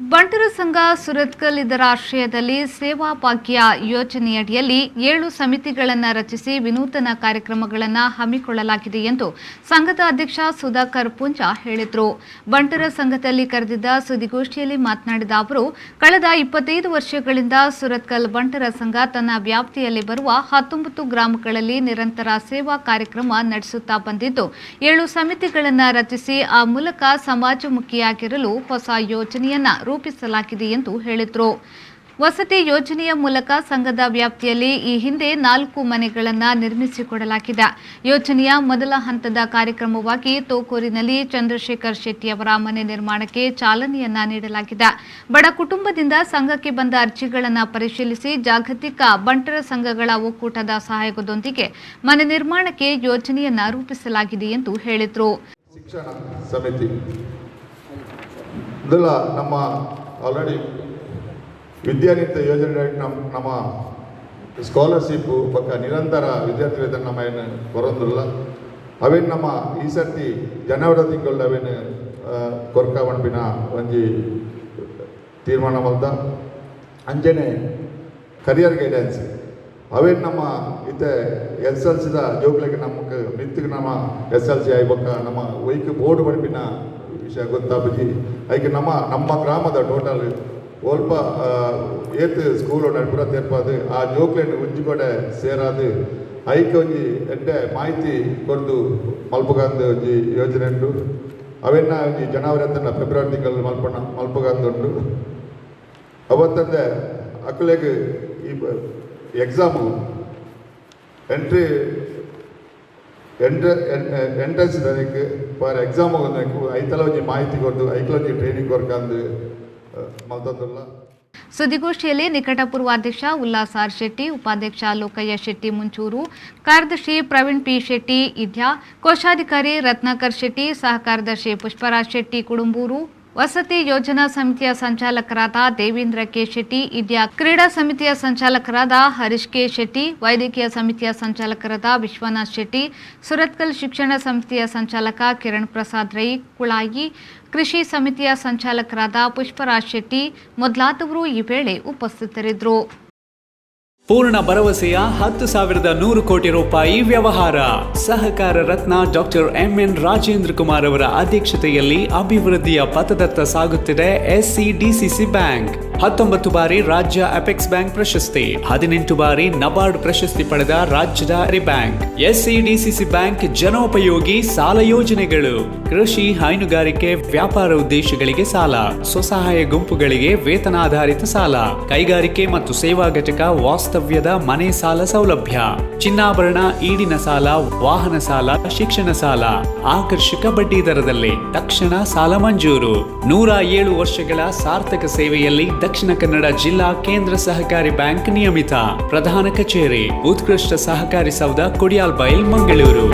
ಬಂಟರ ಸಂಘ ಸುರತ್ಕಲ್ ಇದರ ಆಶ್ರಯದಲ್ಲಿ ಸೇವಾ ಭಾಗ್ಯ ಯೋಜನೆಯಡಿಯಲ್ಲಿ 7 ಸಮಿತಿಗಳನ್ನು ರಚಿಸಿ ವಿನೂತನ ಕಾರ್ಯಕ್ರಮಗಳನ್ನು ಹಮ್ಮಿಕೊಳ್ಳಲಾಗಿದೆ ಎಂದು ಸಂಘದ ಅಧ್ಯಕ್ಷ ಸುಧಾಕರ್ ಪೂಂಜಾ ಹೇಳಿದರು. ಬಂಟರ ಸಂಘದಲ್ಲಿ ಕರೆದಿದ್ದ ಸುದ್ದಿಗೋಷ್ಠಿಯಲ್ಲಿ ಮಾತನಾಡಿದ ಅವರು, ಕಳೆದ 25 ವರ್ಷಗಳಿಂದ ಸುರತ್ಕಲ್ ಬಂಟರ ಸಂಘ ತನ್ನ ವ್ಯಾಪ್ತಿಯಲ್ಲಿ ಬರುವ 19 ಗ್ರಾಮಗಳಲ್ಲಿ ನಿರಂತರ ಸೇವಾ ಕಾರ್ಯಕ್ರಮ ನಡೆಸುತ್ತಾ ಬಂದಿದ್ದು 7 ಸಮಿತಿಗಳನ್ನು ರಚಿಸಿ ಆ ಮೂಲಕ ಸಮಾಜಮುಖಿಯಾಗಿರಲು ಹೊಸ ಯೋಜನೆಯನ್ನ ರೂಪಿಸಲಾಗಿದೆ ಎಂದು ಹೇಳಿದರು. ವಸತಿ ಯೋಜನೆಯ ಮೂಲಕ ಸಂಘದ ವ್ಯಾಪ್ತಿಯಲ್ಲಿ ಈ ಹಿಂದೆ 4 ಮನೆಗಳನ್ನು ನಿರ್ಮಿಸಿಕೊಡಲಾಗಿದೆ. ಯೋಜನೆಯ ಮೊದಲ ಹಂತದ ಕಾರ್ಯಕ್ರಮವಾಗಿ ತೋಕೂರಿನಲ್ಲಿ ಚಂದ್ರಶೇಖರ್ ಶೆಟ್ಟಿ ಅವರ ಮನೆ ನಿರ್ಮಾಣಕ್ಕೆ ಚಾಲನೆಯನ್ನ ನೀಡಲಾಗಿದೆ. ಬಡ ಕುಟುಂಬದಿಂದ ಸಂಘಕ್ಕೆ ಬಂದ ಅರ್ಜಿಗಳನ್ನು ಪರಿಶೀಲಿಸಿ ಜಾಗತಿಕ ಬಂಟರ ಸಂಘಗಳ ಒಕ್ಕೂಟದ ಸಹಯೋಗದೊಂದಿಗೆ ಮನೆ ನಿರ್ಮಾಣಕ್ಕೆ ಯೋಜನೆಯನ್ನ ರೂಪಿಸಲಾಗಿದೆ ಎಂದು ಹೇಳಿದರು. ಶಿಕ್ಷಣ ಸಮಿತಿ ನಮ್ಮ ಆಲ್ರೆಡಿ ವಿದ್ಯಾನಿತ್ಯ ಯೋಜನೆ ನಮ್ಮ ಸ್ಕಾಲರ್ಶಿಪ್ ಪಕ್ಕ ನಿರಂತರ ವಿದ್ಯಾರ್ಥಿ ವೇತನ ನಮ್ಮ ಏನು ಬರೋದಿಲ್ಲ. ಅವೇನು ನಮ್ಮ ಈ ಸರ್ತಿ ಜನವರಿ ತಿಂಗಳು ಅವೇನು ಕೊರ್ಕ ಮಣ್ಪಿನ ಒಂಜಿ ತೀರ್ಮಾನ ಮಲ್ದ ಅಂಚನೆ ಕರಿಯರ್ ಗೈಡೆನ್ಸ್ ಅವೇನು ನಮ್ಮ ಇತ್ತೆ SLCದ ಜೋಗ್ಲಿಗೆ ನಮಗೆ ಮಿತ್ತಿಗೆ ನಮ್ಮ SLC ಆಯ್ಬಕ್ಕ ನಮ್ಮ ವೈಕ್ ಬೋರ್ಡ್ ಮಣ್ಪಿನ ವಿಷಯ ಗೊತ್ತಾಪಜಿ ಐಕೆ ನಮ್ಮ ಗ್ರಾಮದ ಟೋಟಲ್ ಸ್ವಲ್ಪ ಏತ್ ಸ್ಕೂಲು ನಡ್ಪುರ ತೆರ್ಪಾದು ಆ ಜೋಕ್ಲೆಂಡು ಉಂಜಿಕೊಡೆ ಸೇರಾದು ಐಕೆ ಒಂಜಿ ಎಡ್ಡೆ ಮಾಹಿತಿ ಕೊರ್ದು ಮಲ್ಪಗಂದು ಒಂಜಿ ಯೋಜನೆ ಉಂಟು. ಅವೆನ್ನ ಒಂಜಿ ಜನವರಿ ಅಂತ ಫೆಬ್ರವರಿ ತಿಂಗಳು ಮಲ್ಪಗಂದುಂಟು. ಅವತ್ತಂದೆ ಅಕ್ಕಲೆಗೆ ಈ ಎಕ್ಸಾಮು ಎಂಟ್ರೆನ್ಸ್ ನನಗೆ ಫಾರ್ ಎಕ್ಸಾಮ್ ಐತಲ ಒಂಜಿ ಮಾಹಿತಿ ಕೊಡ್ದು ಐಕ್ಲೊಂಜಿ ಟ್ರೈನಿಂಗ್ ಕೊರ್ಕಂದು ಮಲ್ತಂದುಲ್ಲ. ಸುದ್ದಿಗೋಷ್ಠಿಯಲ್ಲಿ ನಿಕಟ ಪೂರ್ವಾಧ್ಯಕ್ಷ ಉಲ್ಲಾಸ್ ಆರ್ ಶೆಟ್ಟಿ, ಉಪಾಧ್ಯಕ್ಷ ಲೋಕಯ್ಯ ಶೆಟ್ಟಿ ಮುಂಚೂರು, ಕಾರ್ಯದರ್ಶಿ ಪ್ರವೀಣ್ ಪಿ ಶೆಟ್ಟಿ ಇದ್ಯಾ, ಕೋಶಾಧಿಕಾರಿ ರತ್ನಾಕರ್ ಶೆಟ್ಟಿ, ಸಹ ಕಾರ್ಯದರ್ಶಿ ಪುಷ್ಪರಾಜ್ ಶೆಟ್ಟಿ ಕುಡುಂಬೂರು, ವಸತಿ ಯೋಜನಾ ಸಮಿತಿಯ ಸಂಚಾಲಕರಾದ ದೇವೇಂದ್ರ ಕೆ ಶೆಟ್ಟಿ ಇದ್ಯಾ, ಕ್ರೀಡಾ ಸಮಿತಿಯ ಸಂಚಾಲಕರಾದ ಹರೀಶ್ ಕೆ ಶೆಟ್ಟಿ, ವೈದ್ಯಕೀಯ ಸಮಿತಿಯ ಸಂಚಾಲಕರಾದ ವಿಶ್ವನಾಥ್ ಶೆಟ್ಟಿ, ಸುರತ್ಕಲ್ ಶಿಕ್ಷಣ ಸಮಿತಿಯ ಸಂಚಾಲಕ ಕಿರಣ್ ಪ್ರಸಾದ್ ರೈ ಕುಳಾಯಿ, ಕೃಷಿ ಸಮಿತಿಯ ಸಂಚಾಲಕರಾದ ಪುಷ್ಪರಾಜ್ ಶೆಟ್ಟಿ ಮೊದಲಾದವರು ಈ ವೇಳೆ ಉಪಸ್ಥಿತರಿದ್ದರು. ಪೂರ್ಣ ಭರವಸೆಯ 10,100 ಕೋಟಿ ರೂಪಾಯಿ ವ್ಯವಹಾರ. ಸಹಕಾರ ರತ್ನ ಡಾಕ್ಟರ್ MN ರಾಜೇಂದ್ರ ಕುಮಾರ್ ಅವರ ಅಧ್ಯಕ್ಷತೆಯಲ್ಲಿ ಅಭಿವೃದ್ಧಿಯ ಪಥದತ್ತ ಸಾಗುತ್ತಿದೆ SCDCC ಬ್ಯಾಂಕ್. 19 ಬಾರಿ ರಾಜ್ಯ ಅಪೆಕ್ಸ್ ಬ್ಯಾಂಕ್ ಪ್ರಶಸ್ತಿ, 18 ಬಾರಿ ನಬಾರ್ಡ್ ಪ್ರಶಸ್ತಿ ಪಡೆದ ರಾಜ್ಯದ ಬ್ಯಾಂಕ್. SCDCC ಬ್ಯಾಂಕ್ ಜನೋಪಯೋಗಿ ಸಾಲ ಯೋಜನೆಗಳು, ಕೃಷಿ, ಹೈನುಗಾರಿಕೆ, ವ್ಯಾಪಾರ ಉದ್ದೇಶಗಳಿಗೆ ಸಾಲ, ಸ್ವಸಹಾಯ ಗುಂಪುಗಳಿಗೆ ವೇತನಾಧಾರಿತ ಸಾಲ, ಕೈಗಾರಿಕೆ ಮತ್ತು ಸೇವಾ ಘಟಕ ವಾಸ್ತವ್ಯದ ಮನೆ ಸಾಲ ಸೌಲಭ್ಯ, ಚಿನ್ನಾಭರಣ ಈಡಿನ ಸಾಲ, ವಾಹನ ಸಾಲ, ಶಿಕ್ಷಣ ಸಾಲ, ಆಕರ್ಷಕ ಬಡ್ಡಿ ದರದಲ್ಲಿ ತಕ್ಷಣ ಸಾಲ ಮಂಜೂರು. 107 ವರ್ಷಗಳ ಸಾರ್ಥಕ ಸೇವೆಯಲ್ಲಿ ದಕ್ಷಿಣ ಕನ್ನಡ ಜಿಲ್ಲಾ ಕೇಂದ್ರ ಸಹಕಾರಿ ಬ್ಯಾಂಕ್ ನಿಯಮಿತ. ಪ್ರಧಾನ ಕಚೇರಿ, ಉತ್ಕೃಷ್ಟ ಸಹಕಾರಿ ಸೌಧ, ಕೊಡಿಯಾಲ್ ಬೈಲ್, ಮಂಗಳೂರು.